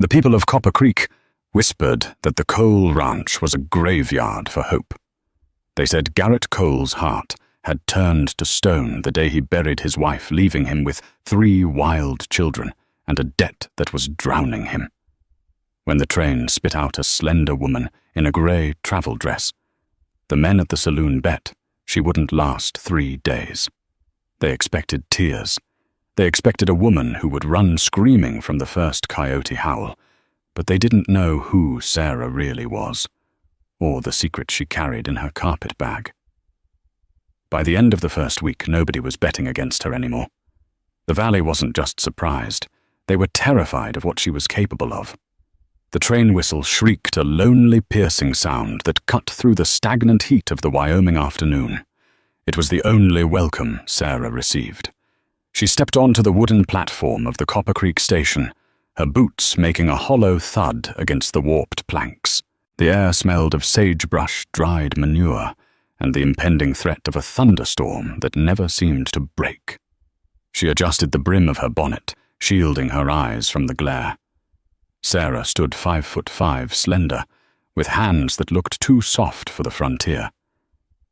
The people of Copper Creek whispered that the Cole Ranch was a graveyard for hope. They said Garrett Cole's heart had turned to stone the day he buried his wife, leaving him with 3 wild children and a debt that was drowning him. When the train spit out a slender woman in a grey travel dress, the men at the saloon bet she wouldn't last 3 days. They expected tears. They expected a woman who would run screaming from the first coyote howl, but they didn't know who Sarah really was, or the secret she carried in her carpet bag. By the end of the first week, nobody was betting against her anymore. The valley wasn't just surprised. They were terrified of what she was capable of. The train whistle shrieked a lonely, piercing sound that cut through the stagnant heat of the Wyoming afternoon. It was the only welcome Sarah received. She stepped onto the wooden platform of the Copper Creek station, her boots making a hollow thud against the warped planks. The air smelled of sagebrush, dried manure, and the impending threat of a thunderstorm that never seemed to break. She adjusted the brim of her bonnet, shielding her eyes from the glare. Sarah stood 5'5", slender, with hands that looked too soft for the frontier.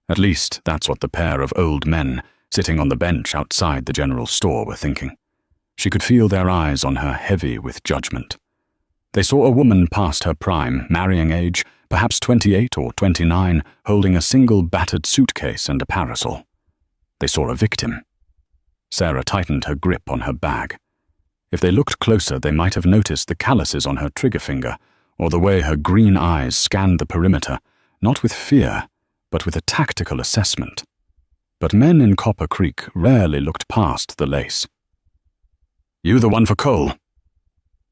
At least that's what the pair of old men sitting on the bench outside the general store were thinking. She could feel their eyes on her, heavy with judgment. They saw a woman past her prime, marrying age, perhaps 28 or 29, holding a single battered suitcase and a parasol. They saw a victim. Sarah tightened her grip on her bag. If they looked closer, they might have noticed the calluses on her trigger finger, or the way her green eyes scanned the perimeter, not with fear, but with a tactical assessment. But men in Copper Creek rarely looked past the lace. "You the one for Cole?"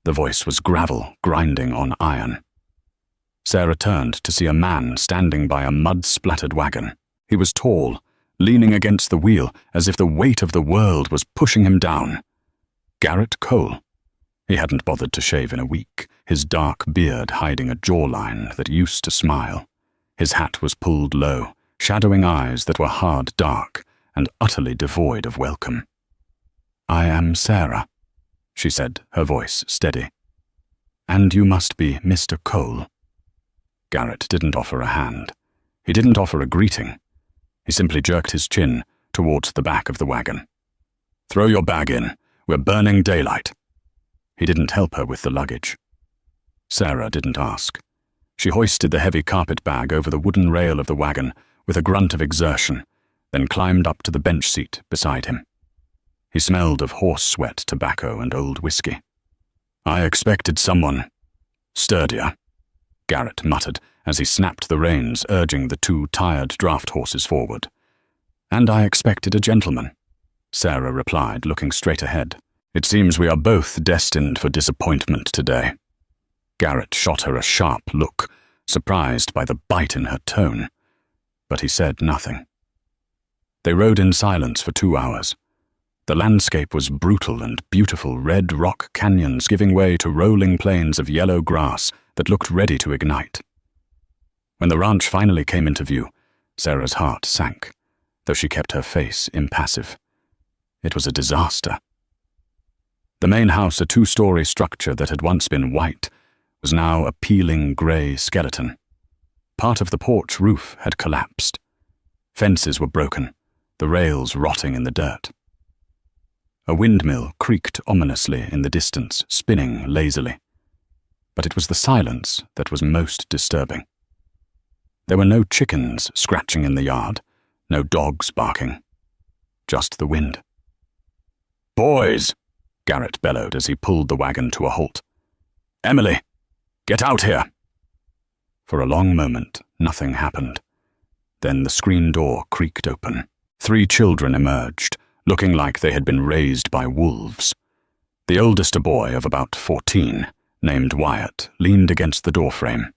The voice was gravel grinding on iron. Sarah turned to see a man standing by a mud-splattered wagon. He was tall, leaning against the wheel as if the weight of the world was pushing him down. Garrett Cole. He hadn't bothered to shave in a week, his dark beard hiding a jawline that used to smile. His hat was pulled low, shadowing eyes that were hard dark and utterly devoid of welcome. "I am Sarah," she said, her voice steady. "And you must be Mr. Cole." Garrett didn't offer a hand. He didn't offer a greeting. He simply jerked his chin towards the back of the wagon. "Throw your bag in. We're burning daylight." He didn't help her with the luggage. Sarah didn't ask. She hoisted the heavy carpet bag over the wooden rail of the wagon with a grunt of exertion, then climbed up to the bench seat beside him. He smelled of horse sweat, tobacco, and old whiskey. "I expected someone sturdier," Garrett muttered as he snapped the reins, urging the 2 tired draft horses forward. "And I expected a gentleman," Sarah replied, looking straight ahead. "It seems we are both destined for disappointment today." Garrett shot her a sharp look, surprised by the bite in her tone, but he said nothing. They rode in silence for 2 hours. The landscape was brutal, and beautiful red rock canyons giving way to rolling plains of yellow grass that looked ready to ignite. When the ranch finally came into view, Sarah's heart sank, though she kept her face impassive. It was a disaster. The main house, a 2-story structure that had once been white, was now a peeling grey skeleton. Part of the porch roof had collapsed. Fences were broken, the rails rotting in the dirt. A windmill creaked ominously in the distance, spinning lazily. But it was the silence that was most disturbing. There were no chickens scratching in the yard, no dogs barking, just the wind. "Boys!" Garrett bellowed as he pulled the wagon to a halt. "Emily, get out here!" For a long moment, nothing happened. Then the screen door creaked open. 3 children emerged, looking like they had been raised by wolves. The oldest, a boy of about 14, named Wyatt, leaned against the doorframe.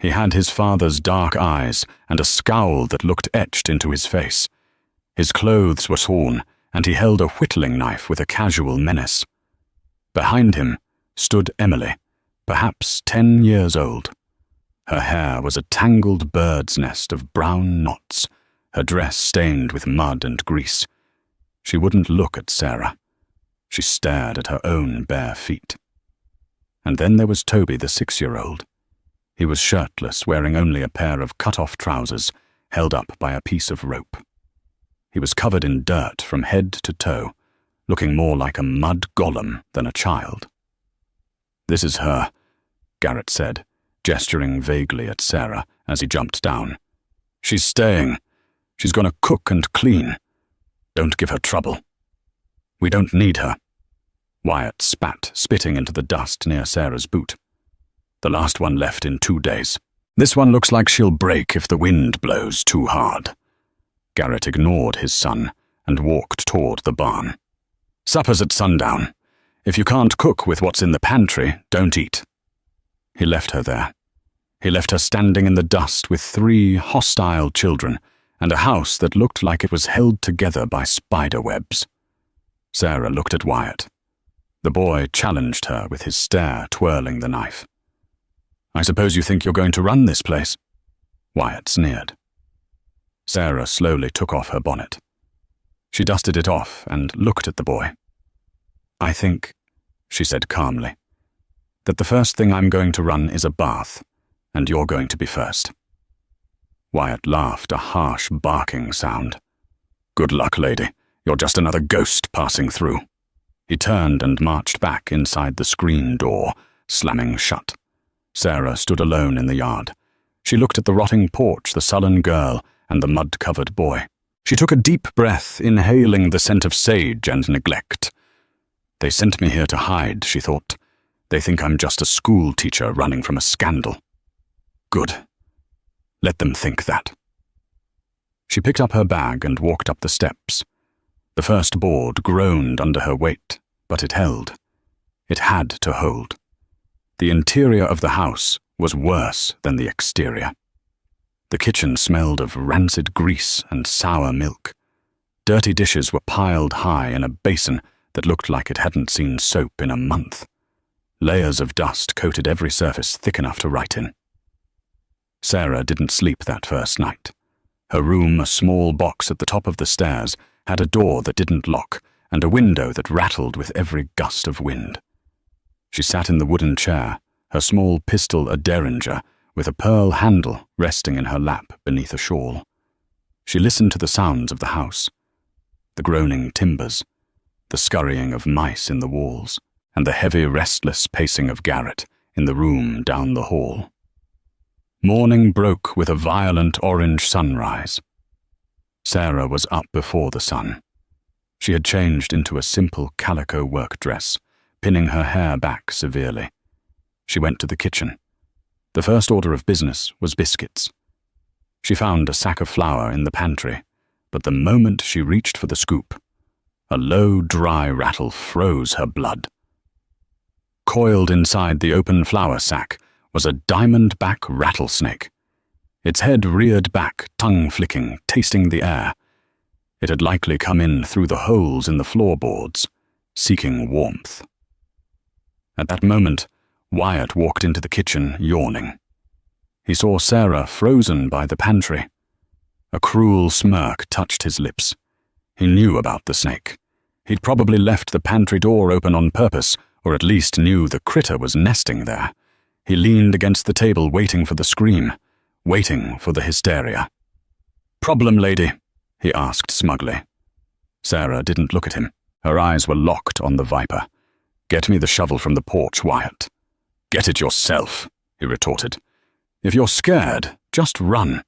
He had his father's dark eyes and a scowl that looked etched into his face. His clothes were torn, and he held a whittling knife with a casual menace. Behind him stood Emily, perhaps 10 years old. Her hair was a tangled bird's nest of brown knots, her dress stained with mud and grease. She wouldn't look at Sarah. She stared at her own bare feet. And then there was Toby, the 6-year-old. He was shirtless, wearing only a pair of cut-off trousers, held up by a piece of rope. He was covered in dirt from head to toe, looking more like a mud golem than a child. "This is her," Garrett said, gesturing vaguely at Sarah as he jumped down. "She's staying. She's going to cook and clean. Don't give her trouble." "We don't need her." Wyatt spat, spitting into the dust near Sarah's boot. "The last one left in 2 days. This one looks like she'll break if the wind blows too hard." Garrett ignored his son and walked toward the barn. "Supper's at sundown. If you can't cook with what's in the pantry, don't eat." He left her there. He left her standing in the dust with 3 hostile children and a house that looked like it was held together by spider webs. Sarah looked at Wyatt. The boy challenged her with his stare, twirling the knife. "I suppose you think you're going to run this place?" Wyatt sneered. Sarah slowly took off her bonnet. She dusted it off and looked at the boy. "I think," she said calmly, "that the first thing I'm going to run is a bath, and you're going to be first." Wyatt laughed, a harsh barking sound. "Good luck, lady. You're just another ghost passing through." He turned and marched back inside the screen door, slamming shut. Sarah stood alone in the yard. She looked at the rotting porch, the sullen girl, and the mud-covered boy. She took a deep breath, inhaling the scent of sage and neglect. "They sent me here to hide," she thought. "They think I'm just a school teacher running from a scandal. Good. Let them think that." She picked up her bag and walked up the steps. The first board groaned under her weight, but it held. It had to hold. The interior of the house was worse than the exterior. The kitchen smelled of rancid grease and sour milk. Dirty dishes were piled high in a basin that looked like it hadn't seen soap in a month. Layers of dust coated every surface thick enough to write in. Sarah didn't sleep that first night. Her room, a small box at the top of the stairs, had a door that didn't lock and a window that rattled with every gust of wind. She sat in the wooden chair, her small pistol a derringer, with a pearl handle resting in her lap beneath a shawl. She listened to the sounds of the house, the groaning timbers, the scurrying of mice in the walls, and the heavy, restless pacing of Garrett in the room down the hall. Morning broke with a violent orange sunrise. Sarah was up before the sun. She had changed into a simple calico work dress, pinning her hair back severely. She went to the kitchen. The first order of business was biscuits. She found a sack of flour in the pantry, but the moment she reached for the scoop, a low, dry rattle froze her blood. Coiled inside the open flour sack was a diamond-back rattlesnake. Its head reared back, tongue flicking, tasting the air. It had likely come in through the holes in the floorboards, seeking warmth. At that moment, Wyatt walked into the kitchen, yawning. He saw Sarah frozen by the pantry. A cruel smirk touched his lips. He knew about the snake. He'd probably left the pantry door open on purpose, or at least knew the critter was nesting there. He leaned against the table, waiting for the scream, waiting for the hysteria. "Problem, lady?" he asked smugly. Sarah didn't look at him. Her eyes were locked on the viper. "Get me the shovel from the porch, Wyatt." "Get it yourself," he retorted. "If you're scared, just run.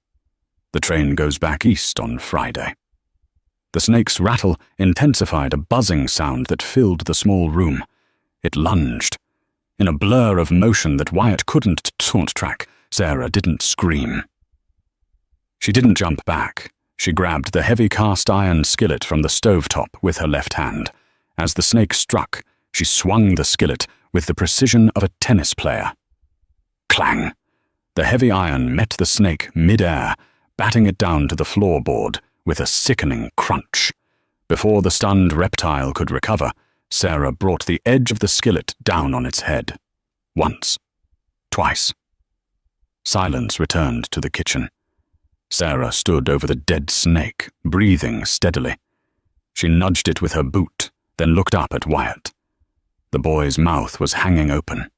The train goes back east on Friday." The snake's rattle intensified, a buzzing sound that filled the small room. It lunged. In a blur of motion that Wyatt couldn't taunt track, Sarah didn't scream. She didn't jump back. She grabbed the heavy cast-iron skillet from the stovetop with her left hand. As the snake struck, she swung the skillet with the precision of a tennis player. Clang! The heavy iron met the snake mid-air, batting it down to the floorboard with a sickening crunch. Before the stunned reptile could recover, Sarah brought the edge of the skillet down on its head. Once. Twice. Silence returned to the kitchen. Sarah stood over the dead snake, breathing steadily. She nudged it with her boot, then looked up at Wyatt. The boy's mouth was hanging open.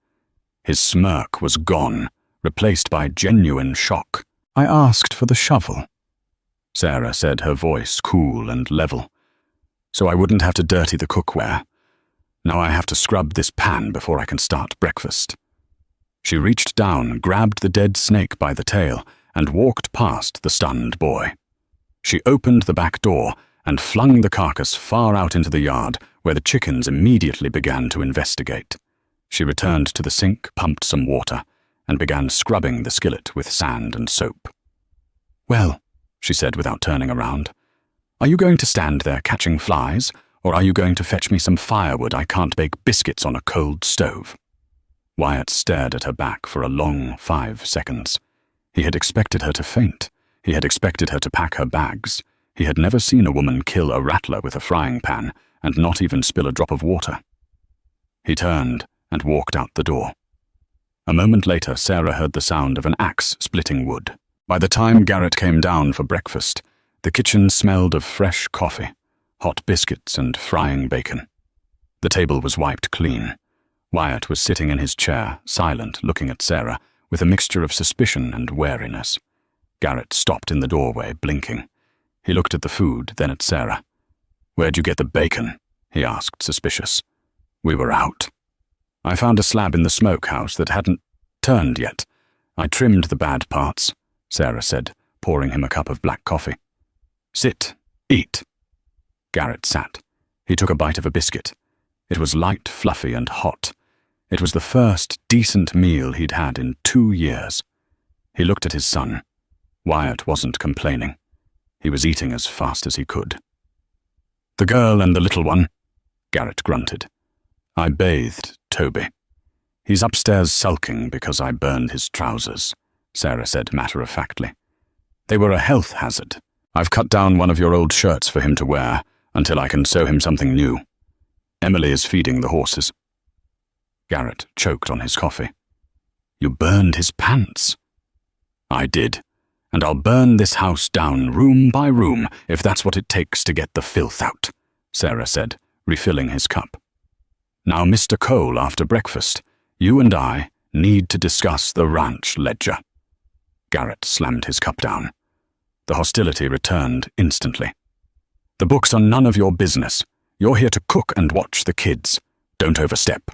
His smirk was gone, replaced by genuine shock. "I asked for the shovel," Sarah said, her voice cool and level, "so I wouldn't have to dirty the cookware. Now I have to scrub this pan before I can start breakfast." She reached down, grabbed the dead snake by the tail, and walked past the stunned boy. She opened the back door and flung the carcass far out into the yard, where the chickens immediately began to investigate. She returned to the sink, pumped some water, and began scrubbing the skillet with sand and soap. "Well," she said without turning around, "are you going to stand there catching flies, or are you going to fetch me some firewood? I can't bake biscuits on a cold stove." Wyatt stared at her back for a long 5 seconds. He had expected her to faint. He had expected her to pack her bags. He had never seen a woman kill a rattler with a frying pan and not even spill a drop of water. He turned and walked out the door. A moment later, Sarah heard the sound of an axe splitting wood. By the time Garrett came down for breakfast, the kitchen smelled of fresh coffee, hot biscuits, and frying bacon. The table was wiped clean. Wyatt was sitting in his chair, silent, looking at Sarah, with a mixture of suspicion and wariness. Garrett stopped in the doorway, blinking. He looked at the food, then at Sarah. "Where'd you get the bacon?" he asked, suspicious. "We were out. I found a slab in the smokehouse that hadn't turned yet. I trimmed the bad parts," Sarah said, pouring him a cup of black coffee. "Sit. Eat." Garrett sat. He took a bite of a biscuit. It was light, fluffy, and hot. It was the first decent meal he'd had in 2 years. He looked at his son. Wyatt wasn't complaining. He was eating as fast as he could. "The girl and the little one," Garrett grunted. "I bathed Toby. He's upstairs sulking because I burned his trousers," Sarah said matter-of-factly. "They were a health hazard. I've cut down one of your old shirts for him to wear until I can sew him something new. Emily is feeding the horses." Garrett choked on his coffee. "You burned his pants." "I did, and I'll burn this house down room by room if that's what it takes to get the filth out," Sarah said, refilling his cup. "Now, Mr. Cole, after breakfast, you and I need to discuss the ranch ledger." Garrett slammed his cup down. The hostility returned instantly. "The books are none of your business. You're here to cook and watch the kids. Don't overstep."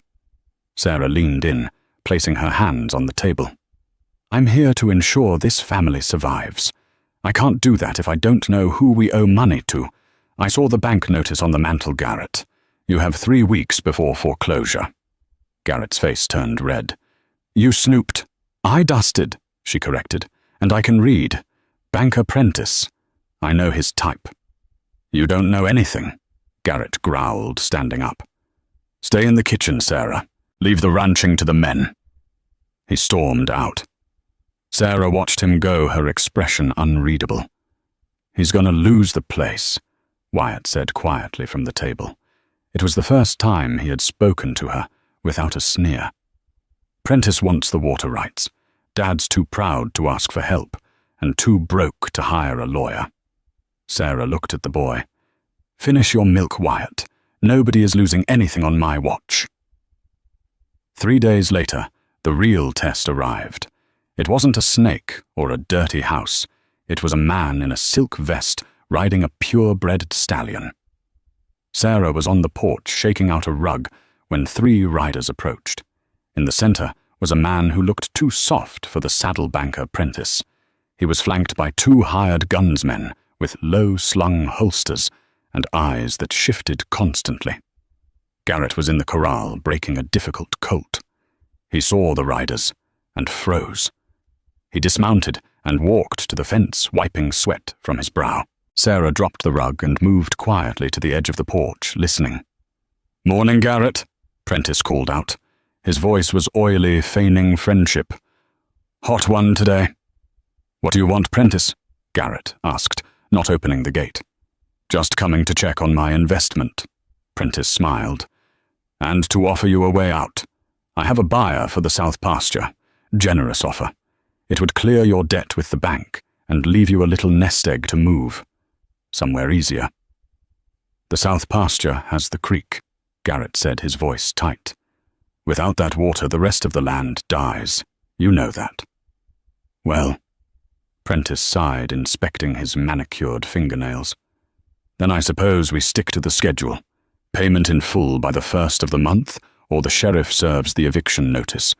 Sarah leaned in, placing her hands on the table. "I'm here to ensure this family survives. I can't do that if I don't know who we owe money to. I saw the bank notice on the mantel, Garrett. You have 3 weeks before foreclosure." Garrett's face turned red. "You snooped." "I dusted," she corrected, "and I can read. Banker Prentice. I know his type." "You don't know anything," Garrett growled, standing up. "Stay in the kitchen, Sarah. Leave the ranching to the men." He stormed out. Sarah watched him go, her expression unreadable. "He's gonna lose the place," Wyatt said quietly from the table. It was the first time he had spoken to her without a sneer. "Prentice wants the water rights. Dad's too proud to ask for help, and too broke to hire a lawyer." Sarah looked at the boy. "Finish your milk, Wyatt. Nobody is losing anything on my watch." 3 days later, the real test arrived. It wasn't a snake or a dirty house. It was a man in a silk vest riding a purebred stallion. Sarah was on the porch shaking out a rug when 3 riders approached. In the center was a man who looked too soft for the saddle-banker Prentice. He was flanked by 2 hired gunsmen with low-slung holsters and eyes that shifted constantly. Garrett was in the corral breaking a difficult colt. He saw the riders and froze. He dismounted and walked to the fence, wiping sweat from his brow. Sarah dropped the rug and moved quietly to the edge of the porch, listening. "Morning, Garrett," Prentice called out. His voice was oily, feigning friendship. "Hot one today." "What do you want, Prentice?" Garrett asked, not opening the gate. "Just coming to check on my investment," Prentice smiled. "And to offer you a way out. I have a buyer for the South Pasture. Generous offer. It would clear your debt with the bank and leave you a little nest egg to move. Somewhere easier." "The South Pasture has the creek," Garrett said, his voice tight. Without that water, the rest of the land dies. You know that. Well, Prentice sighed, inspecting his manicured fingernails. Then I suppose we stick to the schedule. Payment in full by the 1st of the month, or the sheriff serves the eviction notice.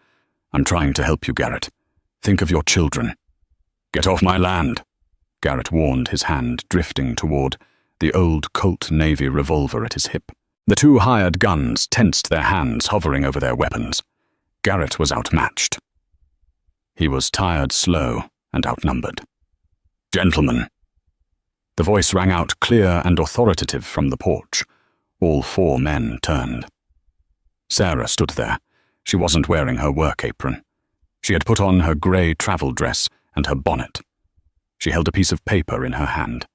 I'm trying to help you, Garrett. Think of your children. Get off my land, Garrett warned, his hand drifting toward the old Colt Navy revolver at his hip. The two hired guns tensed their hands, hovering over their weapons. Garrett was outmatched. He was tired, slow, and outnumbered. Gentlemen. The voice rang out clear and authoritative from the porch. All 4 men turned. Sarah stood there. She wasn't wearing her work apron. She had put on her grey travel dress and her bonnet. She held a piece of paper in her hand.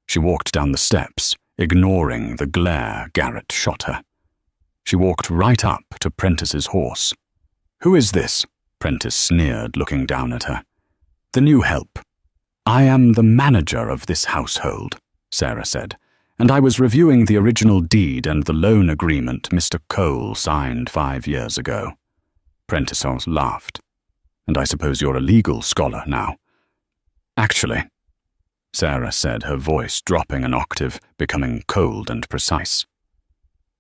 She walked down the steps, ignoring the glare Garrett shot her. She walked right up to Prentice's horse. "Who is this?" Prentice sneered, looking down at her. "The new help." "I am the manager of this household," Sarah said, "and I was reviewing the original deed and the loan agreement Mr. Cole signed 5 years ago." Prentice laughed. "And I suppose you're a legal scholar now." "Actually," Sarah said, her voice dropping an octave, becoming cold and precise,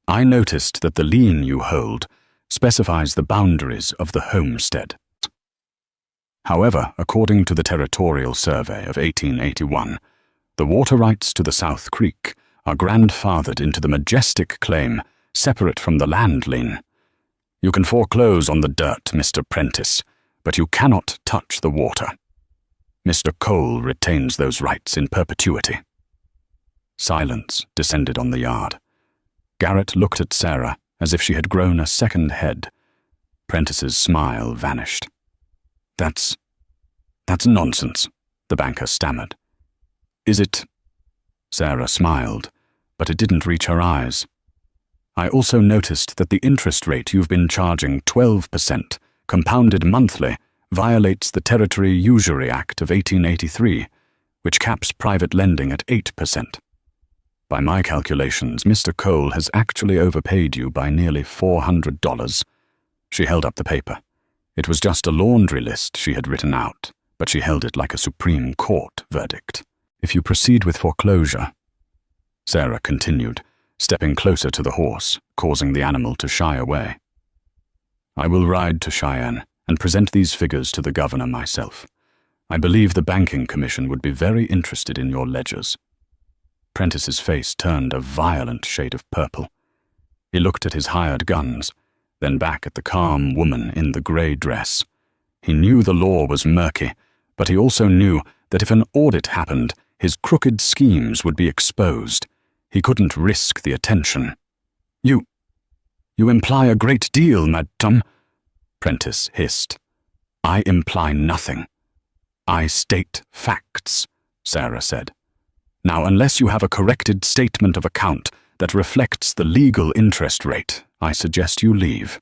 "I noticed that the lien you hold specifies the boundaries of the homestead. However, according to the Territorial Survey of 1881, the water rights to the South Creek are grandfathered into the majestic claim separate from the land lien. You can foreclose on the dirt, Mr. Prentice, but you cannot touch the water. Mr. Cole retains those rights in perpetuity." Silence descended on the yard. Garrett looked at Sarah as if she had grown a second head. Prentice's smile vanished. That's nonsense," the banker stammered. "Is it?" Sarah smiled, but it didn't reach her eyes. "I also noticed that the interest rate you've been charging, 12%, compounded monthly, violates the Territory Usury Act of 1883, which caps private lending at 8%. By my calculations, Mr. Cole has actually overpaid you by nearly $400. She held up the paper. It was just a laundry list she had written out, but she held it like a Supreme Court verdict. "If you proceed with foreclosure," Sarah continued, stepping closer to the horse, causing the animal to shy away, "I will ride to Cheyenne and present these figures to the governor myself. I believe the banking commission would be very interested in your ledgers." Prentice's face turned a violent shade of purple. He looked at his hired guns, then back at the calm woman in the grey dress. He knew the law was murky, but he also knew that if an audit happened, his crooked schemes would be exposed. He couldn't risk the attention. You imply a great deal, madame," Prentice hissed. "I imply nothing. I state facts," Sarah said. "Now, unless you have a corrected statement of account that reflects the legal interest rate, I suggest you leave.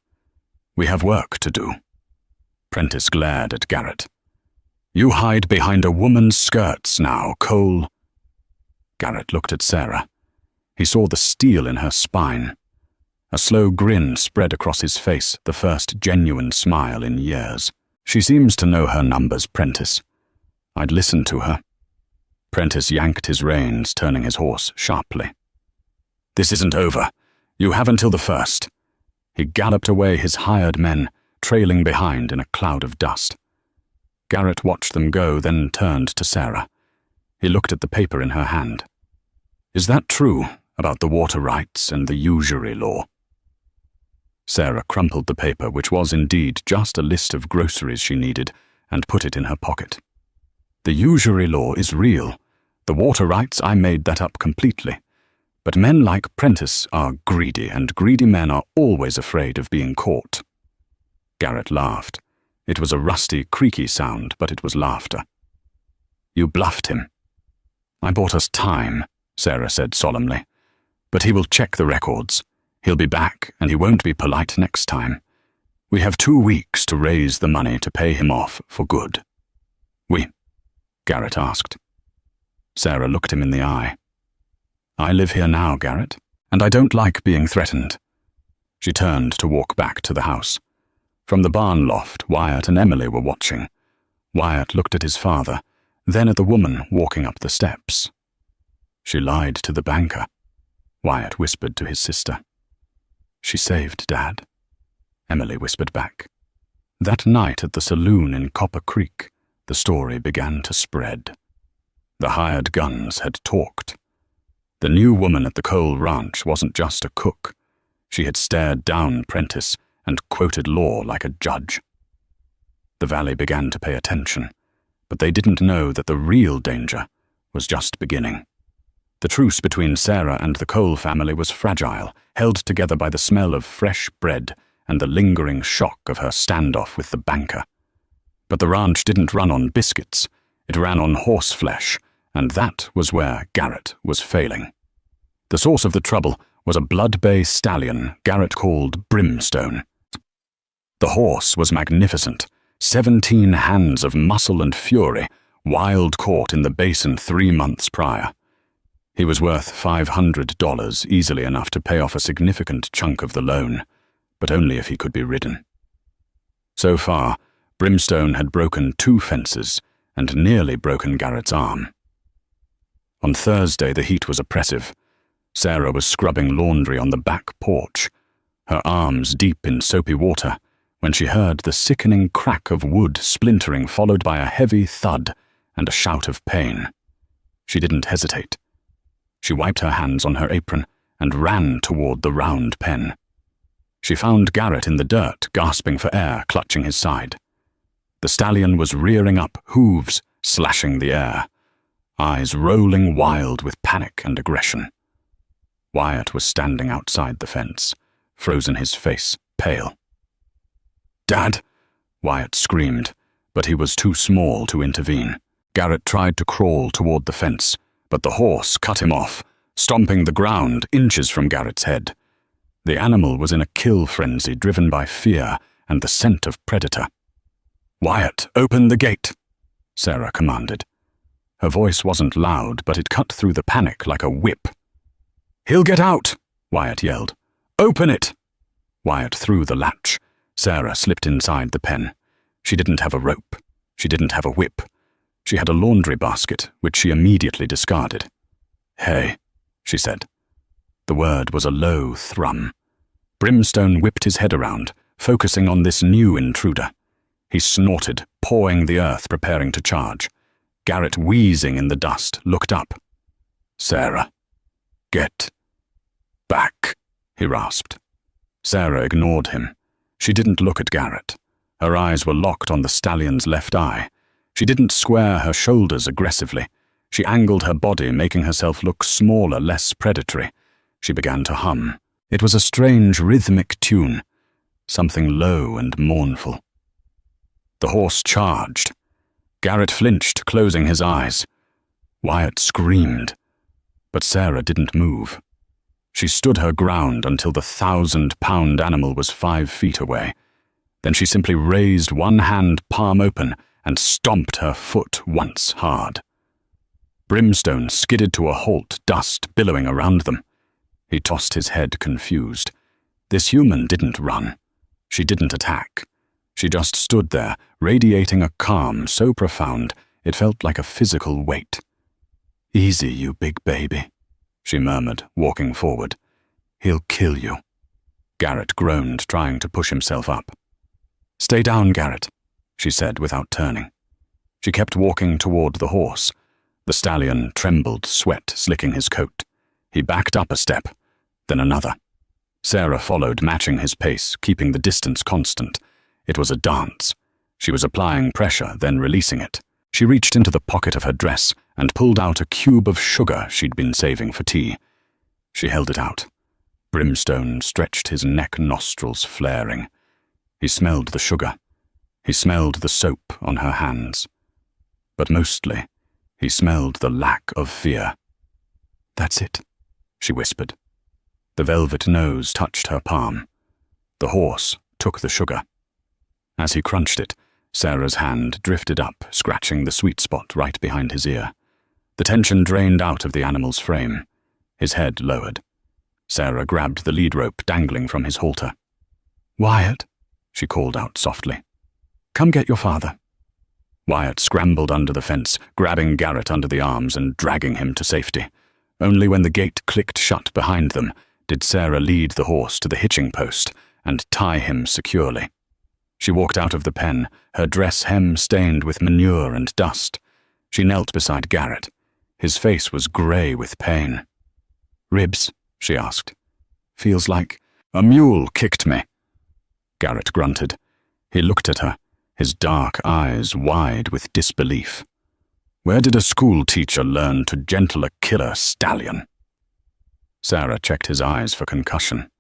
We have work to do." Prentice glared at Garrett. "You hide behind a woman's skirts now, Cole." Garrett looked at Sarah. He saw the steel in her spine. A slow grin spread across his face, the first genuine smile in years. "She seems to know her numbers, Prentice. I'd listen to her." Prentice yanked his reins, turning his horse sharply. "This isn't over. You have until the 1st. He galloped away, his hired men trailing behind in a cloud of dust. Garrett watched them go, then turned to Sarah. He looked at the paper in her hand. "Is that true about the water rights and the usury law?" Sarah crumpled the paper, which was indeed just a list of groceries she needed, and put it in her pocket. "The usury law is real. The water rights, I made that up completely. But men like Prentice are greedy, and greedy men are always afraid of being caught." Garrett laughed. It was a rusty, creaky sound, but it was laughter. "You bluffed him." "I bought us time," Sarah said solemnly. "But he will check the records. He'll be back, and he won't be polite next time. We have 2 weeks to raise the money to pay him off for good." "We?" Garrett asked. Sarah looked him in the eye. "I live here now, Garrett, and I don't like being threatened." She turned to walk back to the house. From the barn loft, Wyatt and Emily were watching. Wyatt looked at his father, then at the woman walking up the steps. "She lied to the banker," Wyatt whispered to his sister. "She saved Dad," Emily whispered back. That night at the saloon in Copper Creek, the story began to spread. The hired guns had talked. The new woman at the Cole Ranch wasn't just a cook. She had stared down Prentice and quoted law like a judge. The valley began to pay attention, but they didn't know that the real danger was just beginning. The truce between Sarah and the Cole family was fragile, held together by the smell of fresh bread and the lingering shock of her standoff with the banker. But the ranch didn't run on biscuits. It ran on horseflesh, and that was where Garrett was failing. The source of the trouble was a blood bay stallion Garrett called Brimstone. The horse was magnificent, 17 hands of muscle and fury, wild caught in the basin 3 months prior. He was worth $500, easily enough to pay off a significant chunk of the loan, but only if he could be ridden. So far, Brimstone had broken 2 fences and nearly broken Garrett's arm. On Thursday, the heat was oppressive. Sarah was scrubbing laundry on the back porch, her arms deep in soapy water, when she heard the sickening crack of wood splintering, followed by a heavy thud and a shout of pain. She didn't hesitate. She wiped her hands on her apron and ran toward the round pen. She found Garrett in the dirt, gasping for air, clutching his side. The stallion was rearing up, hooves slashing the air, eyes rolling wild with panic and aggression. Wyatt was standing outside the fence, frozen, his face pale. "Dad!" Wyatt screamed, but he was too small to intervene. Garrett tried to crawl toward the fence, but the horse cut him off, stomping the ground inches from Garrett's head. The animal was in a kill frenzy driven by fear and the scent of predator. "Wyatt, open the gate," Sarah commanded. Her voice wasn't loud, but it cut through the panic like a whip. "He'll get out," Wyatt yelled. "Open it!" Wyatt threw the latch. Sarah slipped inside the pen. She didn't have a rope. She didn't have a whip. She had a laundry basket, which she immediately discarded. "Hey," she said. The word was a low thrum. Brimstone whipped his head around, focusing on this new intruder. He snorted, pawing the earth, preparing to charge. Garrett, wheezing in the dust, looked up. "Sarah, get back," he rasped. Sarah ignored him. She didn't look at Garrett. Her eyes were locked on the stallion's left eye. She didn't square her shoulders aggressively. She angled her body, making herself look smaller, less predatory. She began to hum. It was a strange rhythmic tune, something low and mournful. The horse charged. Garrett flinched, closing his eyes. Wyatt screamed, but Sarah didn't move. She stood her ground until the 1,000-pound animal was 5 feet away. Then she simply raised one hand palm open and stomped her foot once hard. Brimstone skidded to a halt, dust billowing around them. He tossed his head, confused. This human didn't run. She didn't attack. She just stood there, radiating a calm so profound it felt like a physical weight. "Easy, you big baby," she murmured, walking forward. "He'll kill you." Garrett groaned, trying to push himself up. "Stay down, Garrett," she said without turning. She kept walking toward the horse. The stallion trembled, sweat slicking his coat. He backed up a step, then another. Sarah followed, matching his pace, keeping the distance constant. It was a dance. She was applying pressure, then releasing it. She reached into the pocket of her dress and pulled out a cube of sugar she'd been saving for tea. She held it out. Brimstone stretched his neck, nostrils flaring. He smelled the sugar. He smelled the soap on her hands. But mostly, he smelled the lack of fear. "That's it," she whispered. The velvet nose touched her palm. The horse took the sugar. As he crunched it, Sarah's hand drifted up, scratching the sweet spot right behind his ear. The tension drained out of the animal's frame. His head lowered. Sarah grabbed the lead rope dangling from his halter. "Wyatt," she called out softly. "Come get your father." Wyatt scrambled under the fence, grabbing Garrett under the arms and dragging him to safety. Only when the gate clicked shut behind them did Sarah lead the horse to the hitching post and tie him securely. She walked out of the pen, her dress hem stained with manure and dust. She knelt beside Garrett. His face was grey with pain. "Ribs?" she asked. "Feels like—" "A mule kicked me." Garrett grunted. He looked at her, his dark eyes wide with disbelief. "Where did a school teacher learn to gentle a killer stallion?" Sarah checked his eyes for concussion.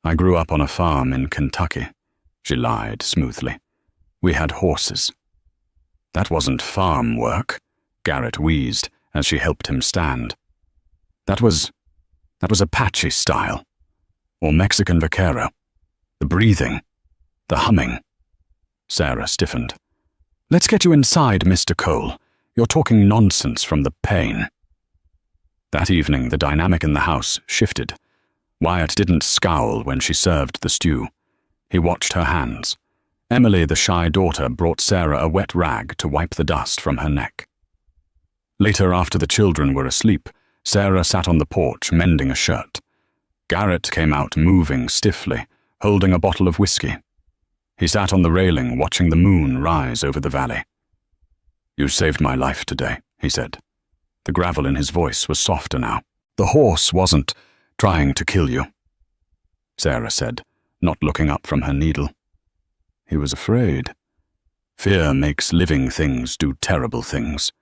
"I grew up on a farm in Kentucky," she lied smoothly. "We had horses." "That wasn't farm work," Garrett wheezed as she helped him stand. That was Apache style, or Mexican vaquero. The breathing, the humming." Sarah stiffened. "Let's get you inside, Mr. Cole. You're talking nonsense from the pain." That evening, the dynamic in the house shifted. Wyatt didn't scowl when she served the stew. He watched her hands. Emily, the shy daughter, brought Sarah a wet rag to wipe the dust from her neck. Later, after the children were asleep, Sarah sat on the porch mending a shirt. Garrett came out moving stiffly, holding a bottle of whiskey. He sat on the railing watching the moon rise over the valley. "You saved my life today," he said. The gravel in his voice was softer now. "The horse wasn't trying to kill you," Sarah said, not looking up from her needle. "He was afraid. Fear makes living things do terrible things."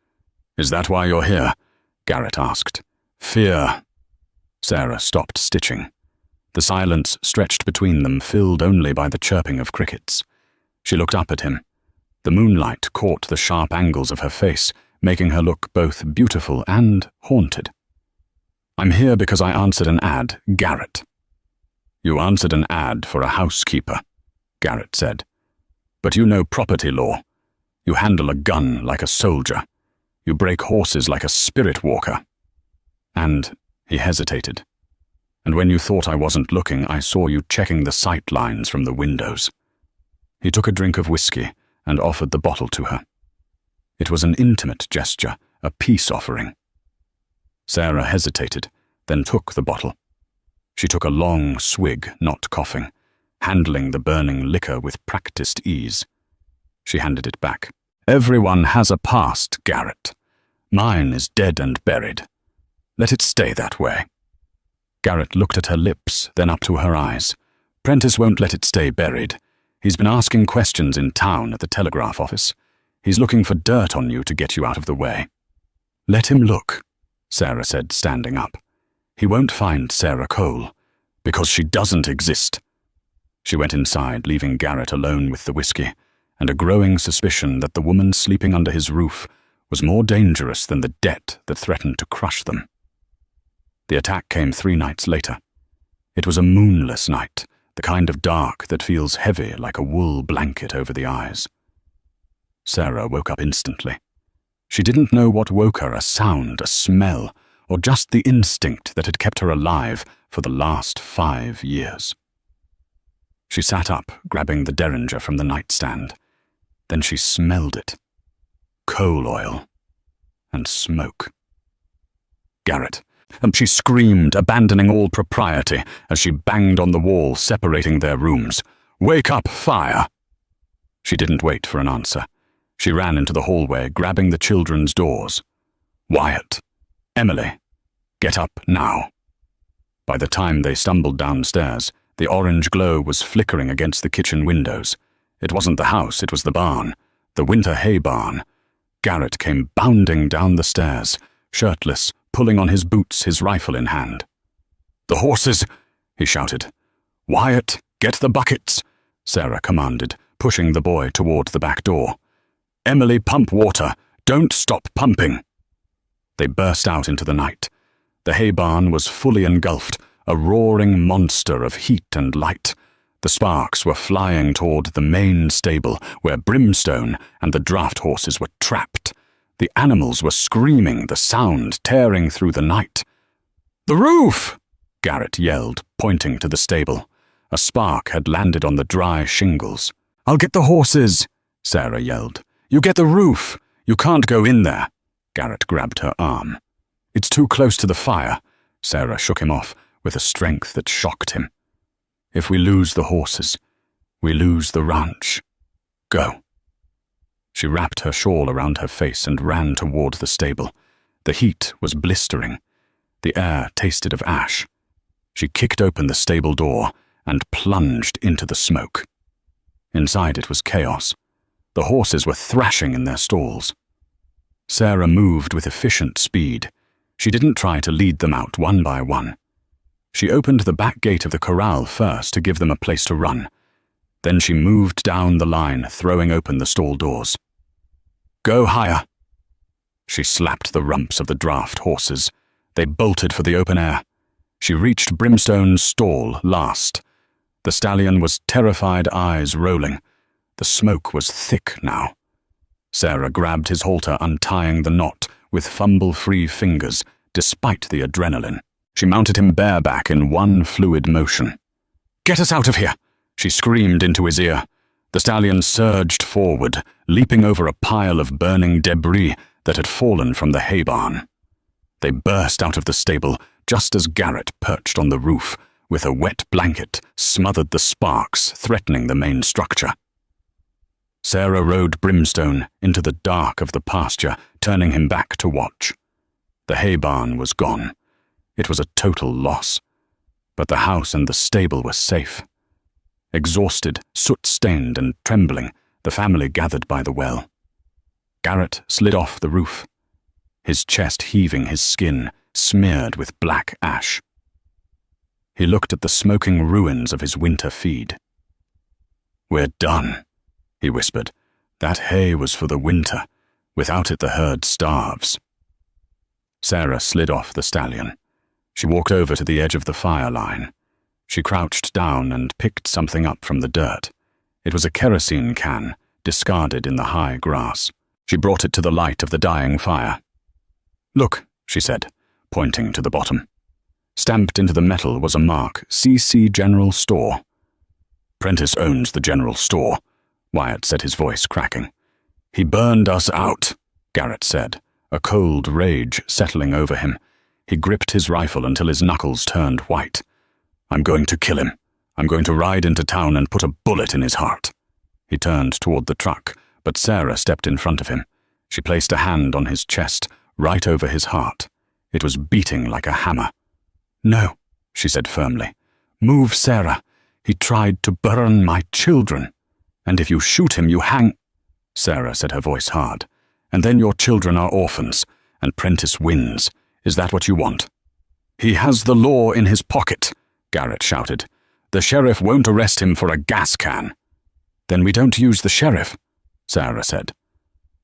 "Is that why you're here?" Garrett asked. "Fear." Sarah stopped stitching. The silence stretched between them, filled only by the chirping of crickets. She looked up at him. The moonlight caught the sharp angles of her face, making her look both beautiful and haunted. "I'm here because I answered an ad, Garrett." "You answered an ad for a housekeeper," Garrett said. "But you know property law. You handle a gun like a soldier. You break horses like a spirit walker. And," he hesitated, "and when you thought I wasn't looking, I saw you checking the sight lines from the windows." He took a drink of whiskey and offered the bottle to her. It was an intimate gesture, a peace offering. Sarah hesitated, then took the bottle. She took a long swig, not coughing, handling the burning liquor with practiced ease. She handed it back. "Everyone has a past, Garrett. Mine is dead and buried. Let it stay that way." Garrett looked at her lips, then up to her eyes. "Prentice won't let it stay buried. He's been asking questions in town at the telegraph office. He's looking for dirt on you to get you out of the way." "Let him look," Sarah said, standing up. "He won't find Sarah Cole, because she doesn't exist." She went inside, leaving Garrett alone with the whiskey, and a growing suspicion that the woman sleeping under his roof was more dangerous than the debt that threatened to crush them. The attack came 3 nights later. It was a moonless night, the kind of dark that feels heavy like a wool blanket over the eyes. Sarah woke up instantly. She didn't know what woke her, a sound, a smell, or just the instinct that had kept her alive for the last 5 years. She sat up, grabbing the derringer from the nightstand. Then she smelled it. Coal oil and smoke. "Garrett!" She screamed, abandoning all propriety as she banged on the wall separating their rooms. "Wake up, fire!" She didn't wait for an answer. She ran into the hallway, grabbing the children's doors. "Wyatt! Emily! Get up now!" By the time they stumbled downstairs, the orange glow was flickering against the kitchen windows. It wasn't the house, it was the barn, the winter hay barn. Garrett came bounding down the stairs, shirtless, pulling on his boots, his rifle in hand. "The horses!" he shouted. "Wyatt, get the buckets!" Sarah commanded, pushing the boy toward the back door. "Emily, pump water! Don't stop pumping!" They burst out into the night. The hay barn was fully engulfed, a roaring monster of heat and light. The sparks were flying toward the main stable, where Brimstone and the draft horses were trapped. The animals were screaming, the sound tearing through the night. "The roof!" Garrett yelled, pointing to the stable. A spark had landed on the dry shingles. "I'll get the horses," Sarah yelled. "You get the roof. You can't go in there." Garrett grabbed her arm. "It's too close to the fire." Sarah shook him off with a strength that shocked him. "If we lose the horses, we lose the ranch. Go." She wrapped her shawl around her face and ran toward the stable. The heat was blistering. The air tasted of ash. She kicked open the stable door and plunged into the smoke. Inside it was chaos. The horses were thrashing in their stalls. Sarah moved with efficient speed. She didn't try to lead them out one by one. She opened the back gate of the corral first to give them a place to run. Then she moved down the line, throwing open the stall doors. "Go higher." She slapped the rumps of the draft horses. They bolted for the open air. She reached Brimstone's stall last. The stallion was terrified, eyes rolling. The smoke was thick now. Sarah grabbed his halter, untying the knot with fumble-free fingers, despite the adrenaline. She mounted him bareback in one fluid motion. "Get us out of here!" she screamed into his ear. The stallion surged forward, leaping over a pile of burning debris that had fallen from the hay barn. They burst out of the stable just as Garrett perched on the roof, with a wet blanket smothered the sparks threatening the main structure. Sarah rode Brimstone into the dark of the pasture, turning him back to watch. The hay barn was gone. It was a total loss. But the house and the stable were safe. Exhausted, soot-stained and trembling, the family gathered by the well. Garrett slid off the roof, his chest heaving, his skin smeared with black ash. He looked at the smoking ruins of his winter feed. "We're done," he whispered. "That hay was for the winter. Without it, the herd starves." Sarah slid off the stallion. She walked over to the edge of the fire line. She crouched down and picked something up from the dirt. It was a kerosene can, discarded in the high grass. She brought it to the light of the dying fire. "Look," she said, pointing to the bottom. Stamped into the metal was a mark, CC General Store. "Prentice owns the general store," Wyatt said, his voice cracking. "He burned us out," Garrett said, a cold rage settling over him. He gripped his rifle until his knuckles turned white. "I'm going to kill him. I'm going to ride into town and put a bullet in his heart." He turned toward the truck, but Sarah stepped in front of him. She placed a hand on his chest, right over his heart. It was beating like a hammer. "No," she said firmly. "Move, Sarah. He tried to burn my children. And if you shoot him, you hang—" Sarah said, her voice hard. "And then your children are orphans, and Prentice wins. Is that what you want?" "He has the law in his pocket," Garrett shouted. "The sheriff won't arrest him for a gas can." "Then we don't use the sheriff," Sarah said.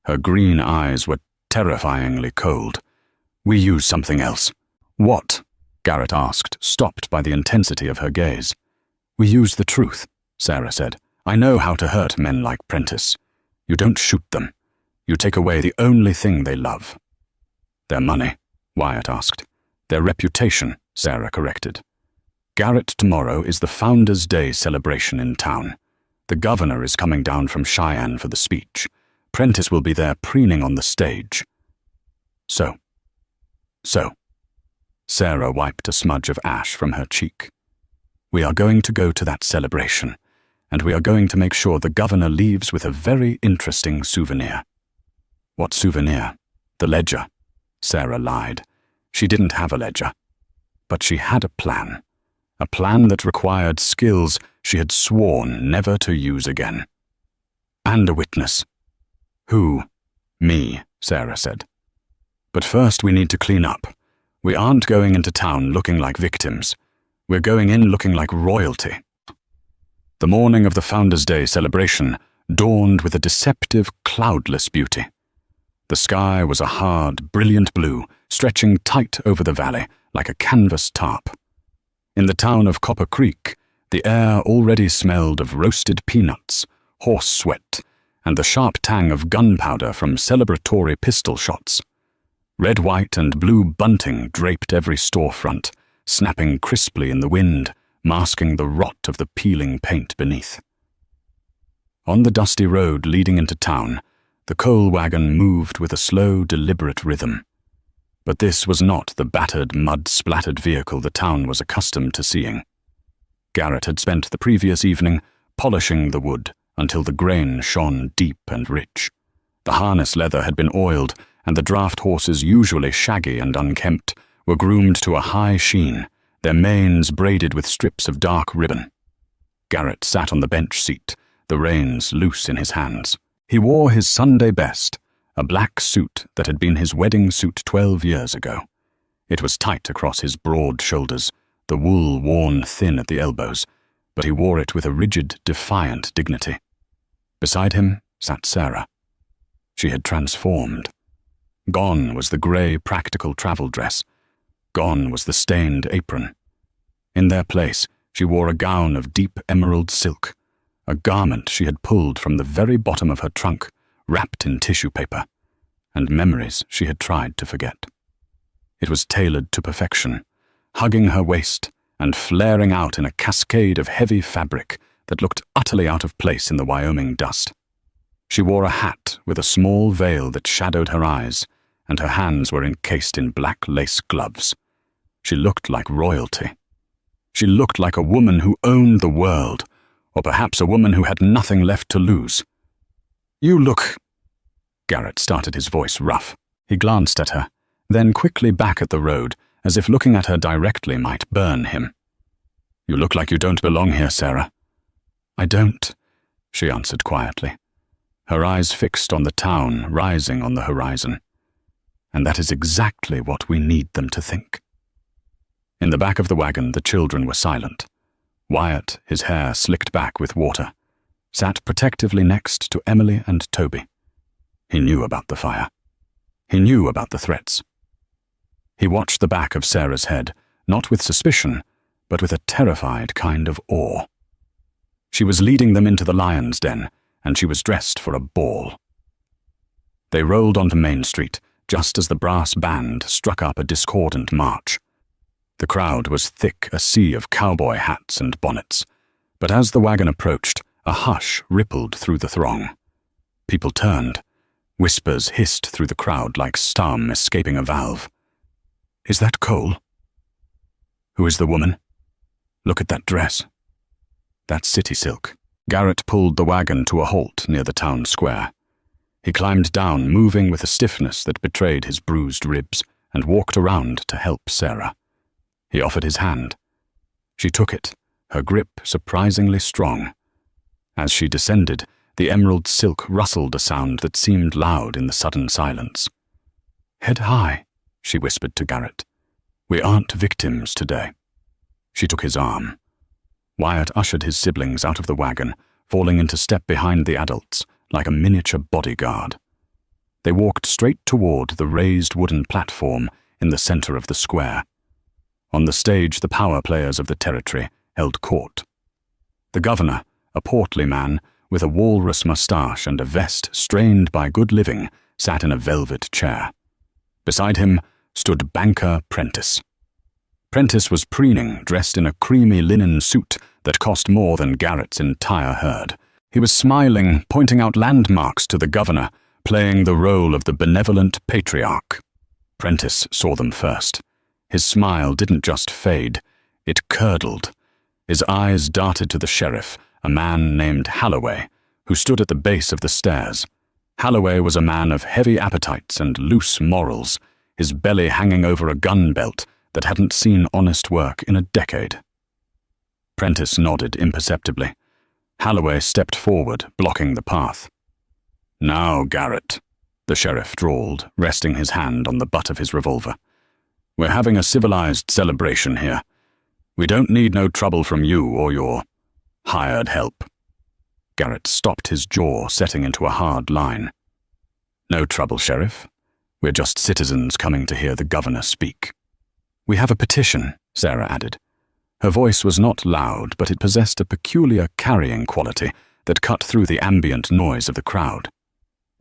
Her green eyes were terrifyingly cold. "We use something else." "What?" Garrett asked, stopped by the intensity of her gaze. "We use the truth," Sarah said. "I know how to hurt men like Prentice. You don't shoot them. You take away the only thing they love." "Their money?" Wyatt asked. "Their reputation," Sarah corrected. "Garrett tomorrow is the Founders' Day celebration in town. The governor is coming down from Cheyenne for the speech. Prentice will be there preening on the stage. So. Sarah wiped a smudge of ash from her cheek. "We are going to go to that celebration, and we are going to make sure the governor leaves with a very interesting souvenir." "What souvenir?" "The ledger." Sarah lied. She didn't have a ledger. But she had a plan that required skills she had sworn never to use again. "And a witness." "Who?" "Me," Sarah said. "But first we need to clean up. We aren't going into town looking like victims. We're going in looking like royalty." The morning of the Founders' Day celebration dawned with a deceptive, cloudless beauty. The sky was a hard, brilliant blue, stretching tight over the valley like a canvas tarp. In the town of Copper Creek, the air already smelled of roasted peanuts, horse sweat, and the sharp tang of gunpowder from celebratory pistol shots. Red, white, and blue bunting draped every storefront, snapping crisply in the wind, masking the rot of the peeling paint beneath. On the dusty road leading into town, the coal wagon moved with a slow, deliberate rhythm. But this was not the battered, mud-splattered vehicle the town was accustomed to seeing. Garrett had spent the previous evening polishing the wood until the grain shone deep and rich. The harness leather had been oiled, and the draft horses, usually shaggy and unkempt, were groomed to a high sheen, their manes braided with strips of dark ribbon. Garrett sat on the bench seat, the reins loose in his hands. He wore his Sunday best, a black suit that had been his wedding suit 12 years ago. It was tight across his broad shoulders, the wool worn thin at the elbows, but he wore it with a rigid, defiant dignity. Beside him sat Sarah. She had transformed. Gone was the grey, practical travel dress. Gone was the stained apron. In their place, she wore a gown of deep emerald silk, a garment she had pulled from the very bottom of her trunk, wrapped in tissue paper, and memories she had tried to forget. It was tailored to perfection, hugging her waist and flaring out in a cascade of heavy fabric that looked utterly out of place in the Wyoming dust. She wore a hat with a small veil that shadowed her eyes, and her hands were encased in black lace gloves. She looked like royalty. She looked like a woman who owned the world, or perhaps a woman who had nothing left to lose. "You look—" Garrett started, his voice rough. He glanced at her, then quickly back at the road, as if looking at her directly might burn him. "You look like you don't belong here, Sarah." "I don't," she answered quietly, her eyes fixed on the town rising on the horizon. "And that is exactly what we need them to think." In the back of the wagon, the children were silent. Wyatt, his hair slicked back with water, sat protectively next to Emily and Toby. He knew about the fire. He knew about the threats. He watched the back of Sarah's head, not with suspicion, but with a terrified kind of awe. She was leading them into the lion's den, and she was dressed for a ball. They rolled onto Main Street, just as the brass band struck up a discordant march. The crowd was thick, a sea of cowboy hats and bonnets, but as the wagon approached, a hush rippled through the throng. People turned. Whispers hissed through the crowd like scum escaping a valve. "Is that Cole?" "Who is the woman?" "Look at that dress." "That's city silk." Garrett pulled the wagon to a halt near the town square. He climbed down, moving with a stiffness that betrayed his bruised ribs, and walked around to help Sarah. He offered his hand. She took it, her grip surprisingly strong. As she descended, the emerald silk rustled a sound that seemed loud in the sudden silence. "Head high," she whispered to Garrett. "We aren't victims today." She took his arm. Wyatt ushered his siblings out of the wagon, falling into step behind the adults, like a miniature bodyguard. They walked straight toward the raised wooden platform in the center of the square. On the stage, the power players of the territory held court. The governor, a portly man with a walrus mustache and a vest strained by good living, sat in a velvet chair. Beside him stood banker Prentice. Prentice was preening, dressed in a creamy linen suit that cost more than Garrett's entire herd. He was smiling, pointing out landmarks to the governor, playing the role of the benevolent patriarch. Prentice saw them first. His smile didn't just fade, it curdled. His eyes darted to the sheriff, a man named Holloway, who stood at the base of the stairs. Holloway was a man of heavy appetites and loose morals, his belly hanging over a gun belt that hadn't seen honest work in a decade. Prentice nodded imperceptibly. Holloway stepped forward, blocking the path. "Now, Garrett," the sheriff drawled, resting his hand on the butt of his revolver. "We're having a civilized celebration here. We don't need no trouble from you or your hired help." Garrett stopped, his jaw setting into a hard line. "No trouble, Sheriff. We're just citizens coming to hear the governor speak." "We have a petition," Sarah added. Her voice was not loud, but it possessed a peculiar carrying quality that cut through the ambient noise of the crowd.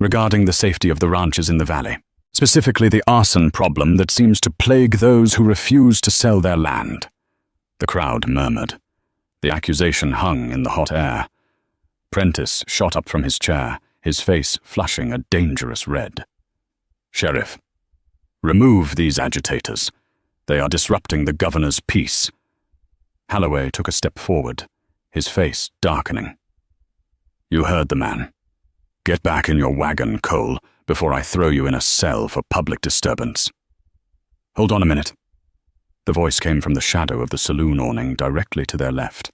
"Regarding the safety of the ranches in the valley." specifically the arson problem that seems to plague those who refuse to sell their land. The crowd murmured. The accusation hung in the hot air. Prentice shot up from his chair, his face flushing a dangerous red. "Sheriff, remove these agitators. They are disrupting the governor's peace." Holloway took a step forward, his face darkening. "You heard the man. Get back in your wagon, Cole, before I throw you in a cell for public disturbance." "Hold on a minute." The voice came from the shadow of the saloon awning directly to their left.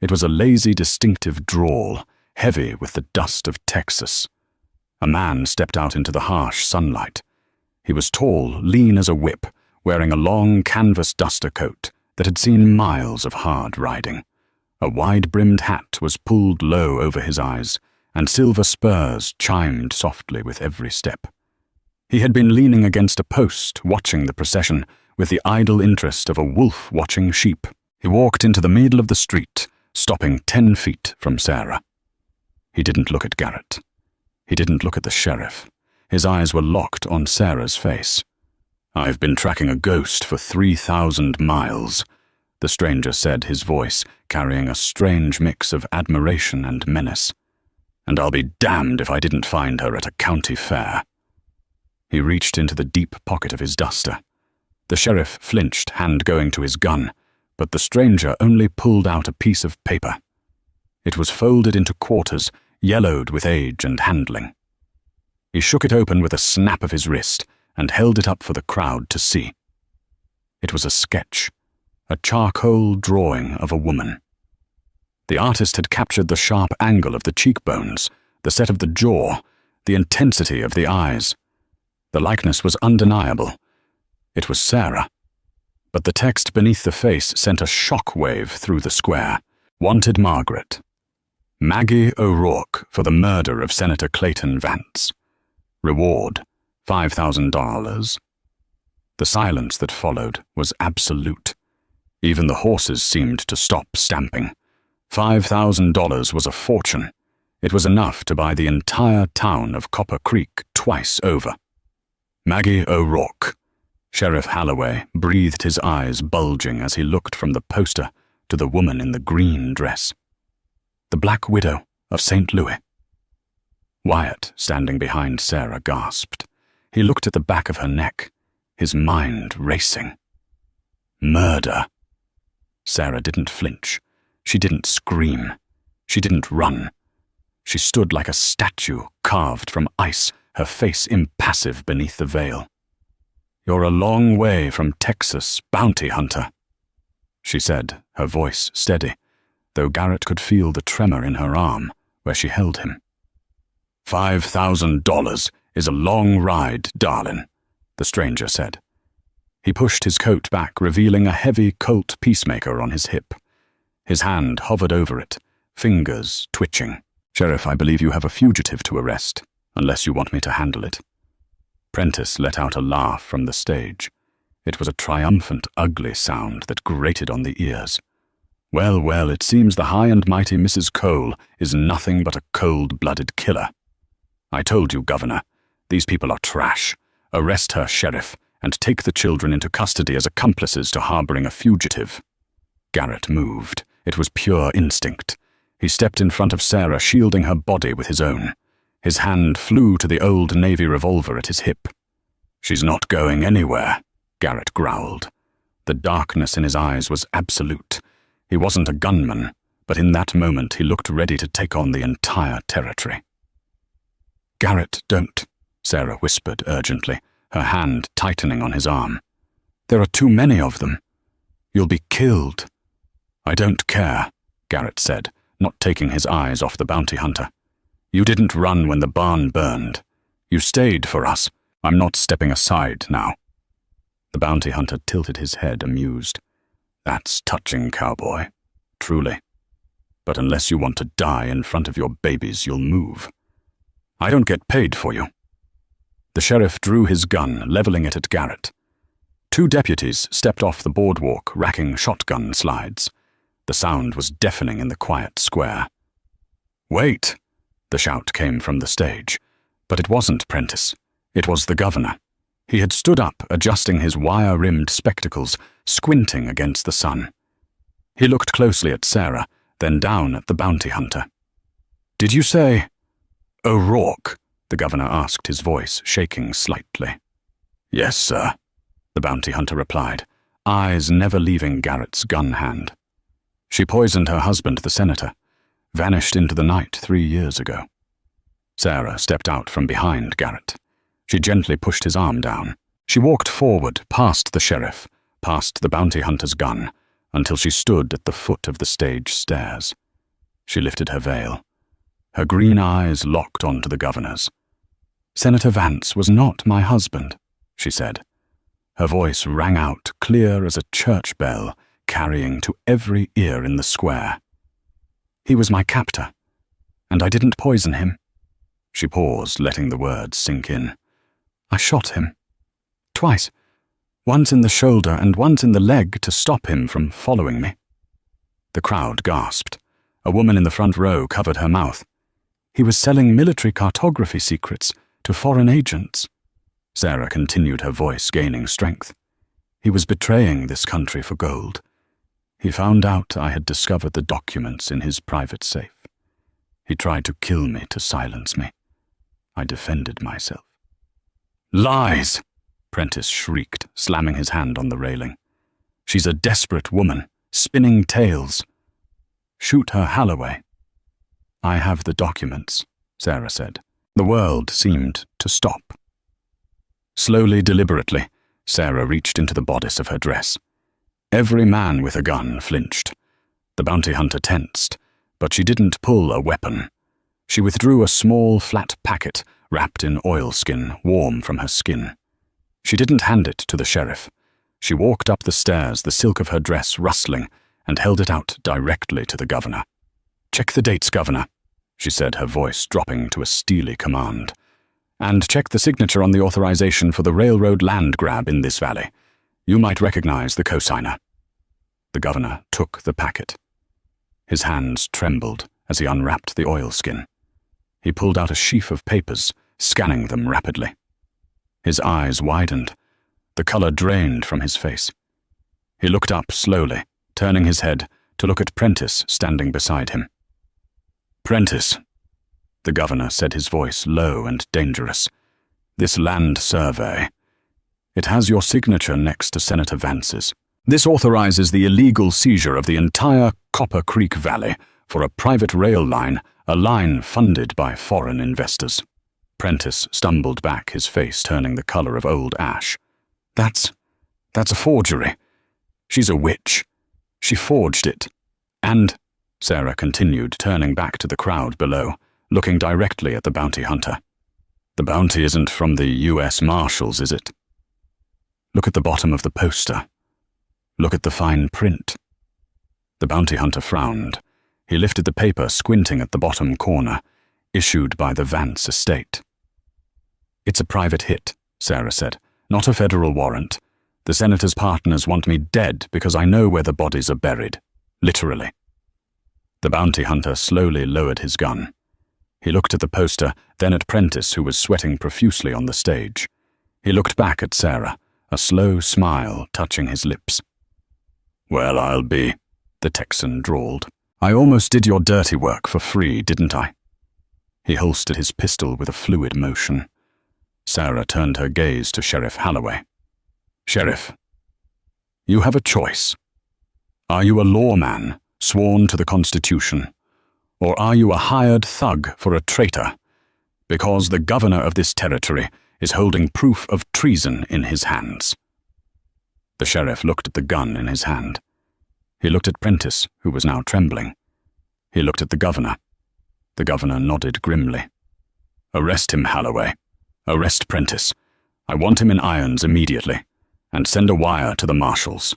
It was a lazy, distinctive drawl, heavy with the dust of Texas. A man stepped out into the harsh sunlight. He was tall, lean as a whip, wearing a long canvas duster coat that had seen miles of hard riding. A wide-brimmed hat was pulled low over his eyes, and silver spurs chimed softly with every step. He had been leaning against a post, watching the procession, with the idle interest of a wolf watching sheep. He walked into the middle of the street, stopping 10 feet from Sarah. He didn't look at Garrett. He didn't look at the sheriff. His eyes were locked on Sarah's face. "I've been tracking a ghost for 3,000 miles, the stranger said, his voice carrying a strange mix of admiration and menace. "And I'll be damned if I didn't find her at a county fair." He reached into the deep pocket of his duster. The sheriff flinched, hand going to his gun, but the stranger only pulled out a piece of paper. It was folded into quarters, yellowed with age and handling. He shook it open with a snap of his wrist and held it up for the crowd to see. It was a sketch, a charcoal drawing of a woman. The artist had captured the sharp angle of the cheekbones, the set of the jaw, the intensity of the eyes. The likeness was undeniable. It was Sarah. But the text beneath the face sent a shock wave through the square. "Wanted Margaret. Maggie O'Rourke for the murder of Senator Clayton Vance. Reward, $5,000. The silence that followed was absolute. Even the horses seemed to stop stamping. $5,000 was a fortune. It was enough to buy the entire town of Copper Creek twice over. Maggie O'Rourke. Sheriff Holloway breathed, his eyes bulging as he looked from the poster to the woman in the green dress. The Black Widow of St. Louis. Wyatt, standing behind Sarah, gasped. He looked at the back of her neck, his mind racing. Murder. Sarah didn't flinch. She didn't scream. She didn't run. She stood like a statue carved from ice, her face impassive beneath the veil. "You're a long way from Texas, bounty hunter," she said, her voice steady, though Garrett could feel the tremor in her arm where she held him. $5,000 is a long ride, darling, the stranger said. He pushed his coat back, revealing a heavy Colt peacemaker on his hip. His hand hovered over it, fingers twitching. "Sheriff, I believe you have a fugitive to arrest, unless you want me to handle it." Prentice let out a laugh from the stage. It was a triumphant, ugly sound that grated on the ears. "Well, well, it seems the high and mighty Mrs. Cole is nothing but a cold-blooded killer. I told you, Governor, these people are trash. Arrest her, Sheriff, and take the children into custody as accomplices to harboring a fugitive." Garrett moved. It was pure instinct. He stepped in front of Sarah, shielding her body with his own. His hand flew to the old Navy revolver at his hip. "She's not going anywhere," Garrett growled. The darkness in his eyes was absolute. He wasn't a gunman, but in that moment he looked ready to take on the entire territory. "Garrett, don't," Sarah whispered urgently, her hand tightening on his arm. "There are too many of them. You'll be killed." "I don't care," Garrett said, not taking his eyes off the bounty hunter. "You didn't run when the barn burned. You stayed for us. I'm not stepping aside now." The bounty hunter tilted his head, amused. "That's touching, Cowboy. Truly. But unless you want to die in front of your babies, you'll move. I don't get paid for you." The sheriff drew his gun, leveling it at Garrett. 2 deputies stepped off the boardwalk, racking shotgun slides. The sound was deafening in the quiet square. "Wait!" The shout came from the stage. But it wasn't Prentice. It was the governor. He had stood up, adjusting his wire-rimmed spectacles, squinting against the sun. He looked closely at Sarah, then down at the bounty hunter. "Did you say O'Rourke?" the governor asked, his voice shaking slightly. "Yes, sir," the bounty hunter replied, eyes never leaving Garrett's gun hand. "She poisoned her husband, the senator, vanished into the night 3 years ago." Sarah stepped out from behind Garrett. She gently pushed his arm down. She walked forward, past the sheriff, past the bounty hunter's gun, until she stood at the foot of the stage stairs. She lifted her veil. Her green eyes locked onto the governor's. "Senator Vance was not my husband," she said. Her voice rang out clear as a church bell, carrying to every ear in the square. "He was my captor, and I didn't poison him." She paused, letting the words sink in. "I shot him. Twice. Once in the shoulder and once in the leg to stop him from following me." The crowd gasped. A woman in the front row covered her mouth. "He was selling military cartography secrets to foreign agents." Sarah continued, her voice gaining strength. "He was betraying this country for gold. He found out I had discovered the documents in his private safe. He tried to kill me to silence me. I defended myself." "Lies!" Prentice shrieked, slamming his hand on the railing. "She's a desperate woman, spinning tales. Shoot her, Holloway." "I have the documents," Sarah said. The world seemed to stop. Slowly, deliberately, Sarah reached into the bodice of her dress. Every man with a gun flinched. The bounty hunter tensed, but she didn't pull a weapon. She withdrew a small, flat packet wrapped in oilskin, warm from her skin. She didn't hand it to the sheriff. She walked up the stairs, the silk of her dress rustling, and held it out directly to the governor. "Check the dates, Governor," she said, her voice dropping to a steely command. "And check the signature on the authorization for the railroad land grab in this valley. You might recognize the cosigner." The governor took the packet. His hands trembled as he unwrapped the oilskin. He pulled out a sheaf of papers, scanning them rapidly. His eyes widened. The color drained from his face. He looked up slowly, turning his head to look at Prentice standing beside him. "Prentice," the governor said, his voice low and dangerous. "This land survey. It has your signature next to Senator Vance's. This authorizes the illegal seizure of the entire Copper Creek Valley for a private rail line, a line funded by foreign investors." Prentice stumbled back, his face turning the color of old ash. That's a forgery. She's a witch. She forged it. And," Sarah continued, turning back to the crowd below, looking directly at the bounty hunter, "the bounty isn't from the U.S. Marshals, is it? Look at the bottom of the poster. Look at the fine print." The bounty hunter frowned. He lifted the paper, squinting at the bottom corner, issued by the Vance estate. "It's a private hit," Sarah said, "not a federal warrant. The senator's partners want me dead because I know where the bodies are buried. Literally." The bounty hunter slowly lowered his gun. He looked at the poster, then at Prentice, who was sweating profusely on the stage. He looked back at Sarah, a slow smile touching his lips. "Well, I'll be," the Texan drawled. "I almost did your dirty work for free, didn't I?" He holstered his pistol with a fluid motion. Sarah turned her gaze to Sheriff Holloway. "Sheriff, you have a choice. Are you a lawman, sworn to the Constitution, or are you a hired thug for a traitor, because the governor of this territory is holding proof of treason in his hands?" The sheriff looked at the gun in his hand. He looked at Prentice, who was now trembling. He looked at the governor. The governor nodded grimly. "Arrest him, Holloway. Arrest Prentice. I want him in irons immediately, and send a wire to the marshals."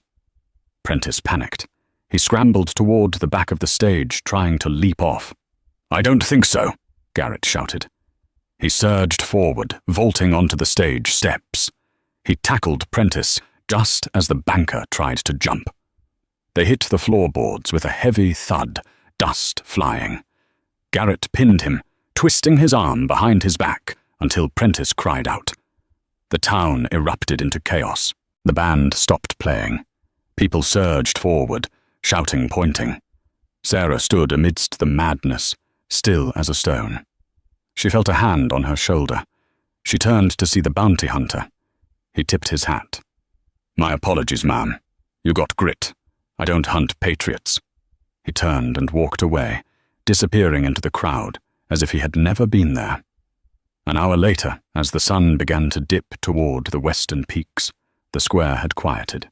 Prentice panicked. He scrambled toward the back of the stage, trying to leap off. "I don't think so," Garrett shouted. He surged forward, vaulting onto the stage steps. He tackled Prentice just as the banker tried to jump. They hit the floorboards with a heavy thud, dust flying. Garrett pinned him, twisting his arm behind his back until Prentice cried out. The town erupted into chaos. The band stopped playing. People surged forward, shouting, pointing. Sarah stood amidst the madness, still as a stone. She felt a hand on her shoulder. She turned to see the bounty hunter. He tipped his hat. "My apologies, ma'am. You got grit. I don't hunt patriots." He turned and walked away, disappearing into the crowd, as if he had never been there. An hour later, as the sun began to dip toward the western peaks, the square had quieted.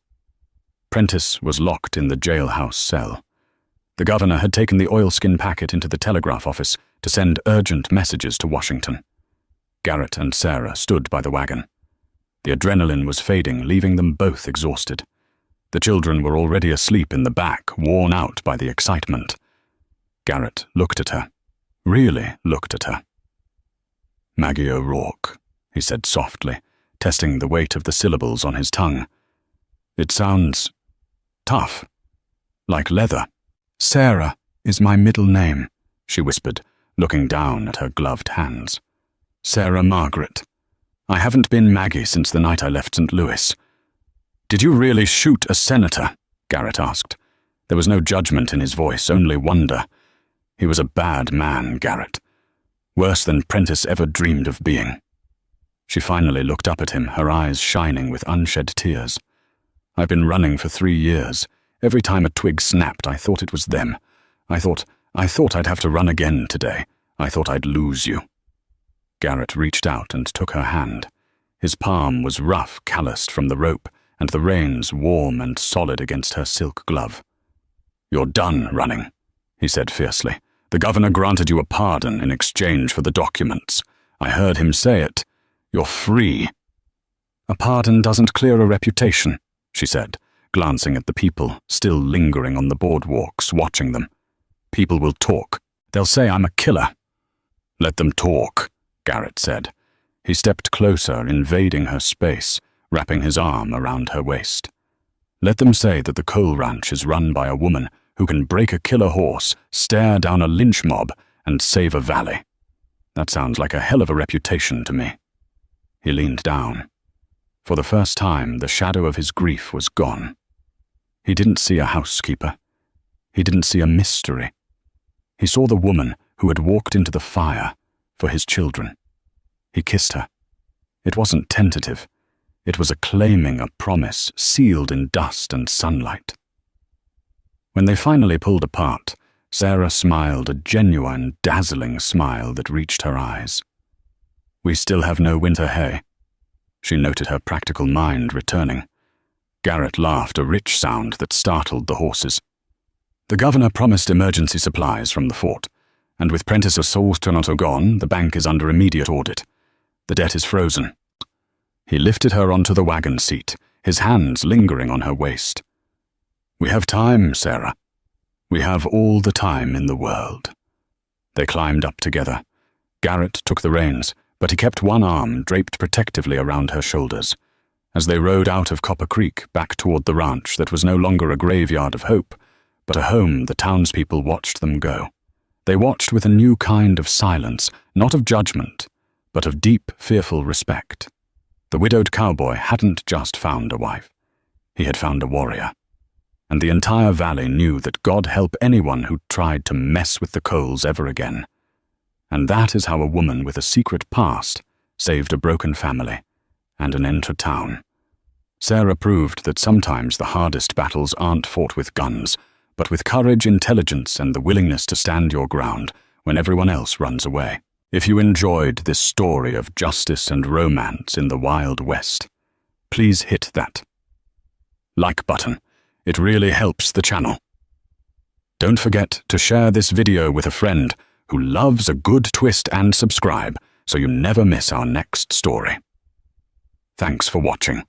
Prentice was locked in the jailhouse cell. The governor had taken the oilskin packet into the telegraph office to send urgent messages to Washington. Garrett and Sarah stood by the wagon. The adrenaline was fading, leaving them both exhausted. The children were already asleep in the back, worn out by the excitement. Garrett looked at her, really looked at her. "Maggie O'Rourke," he said softly, testing the weight of the syllables on his tongue. "It sounds tough, like leather." "Sarah is my middle name," she whispered, looking down at her gloved hands. "Sarah Margaret. I haven't been Maggie since the night I left St. Louis." "Did you really shoot a senator?" Garrett asked. There was no judgment in his voice, only wonder. He was a bad man, Garrett. Worse than Prentice ever dreamed of being. She finally looked up at him, her eyes shining with unshed tears. "I've been running for 3 years. Every time a twig snapped, I thought it was them. I thought I'd have to run again today. I thought I'd lose you." Garrett reached out and took her hand. His palm was rough, calloused from the rope, and the reins warm and solid against her silk glove. "You're done running," he said fiercely. "The governor granted you a pardon in exchange for the documents. I heard him say it. You're free." "A pardon doesn't clear a reputation," she said, glancing at the people still lingering on the boardwalks, watching them. "People will talk. They'll say I'm a killer." "Let them talk," Garrett said. He stepped closer, invading her space, wrapping his arm around her waist. "Let them say that the coal ranch is run by a woman who can break a killer horse, stare down a lynch mob, and save a valley. That sounds like a hell of a reputation to me." He leaned down. For the first time, the shadow of his grief was gone. He didn't see a housekeeper. He didn't see a mystery. He saw the woman who had walked into the fire for his children. He kissed her. It wasn't tentative. It was a claiming, a promise, sealed in dust and sunlight. When they finally pulled apart, Sarah smiled a genuine, dazzling smile that reached her eyes. "We still have no winter hay." She noted her practical mind returning. Garrett laughed, a rich sound that startled the horses. "The governor promised emergency supplies from the fort, and with Prentice's souls Toronto gone, the bank is under immediate audit. The debt is frozen." He lifted her onto the wagon seat, his hands lingering on her waist. "We have time, Sarah. We have all the time in the world." They climbed up together. Garrett took the reins, but he kept one arm draped protectively around her shoulders. As they rode out of Copper Creek back toward the ranch that was no longer a graveyard of hope, but a home the townspeople watched them go. They watched with a new kind of silence, not of judgment, but of deep, fearful respect. The widowed cowboy hadn't just found a wife. He had found a warrior. And the entire valley knew that God help anyone who tried to mess with the coals ever again. And that is how a woman with a secret past saved a broken family and an entire town. Sarah proved that sometimes the hardest battles aren't fought with guns, but with courage, intelligence, and the willingness to stand your ground when everyone else runs away. If you enjoyed this story of justice and romance in the Wild West, please hit that like button. It really helps the channel. Don't forget to share this video with a friend who loves a good twist and subscribe so you never miss our next story. Thanks for watching.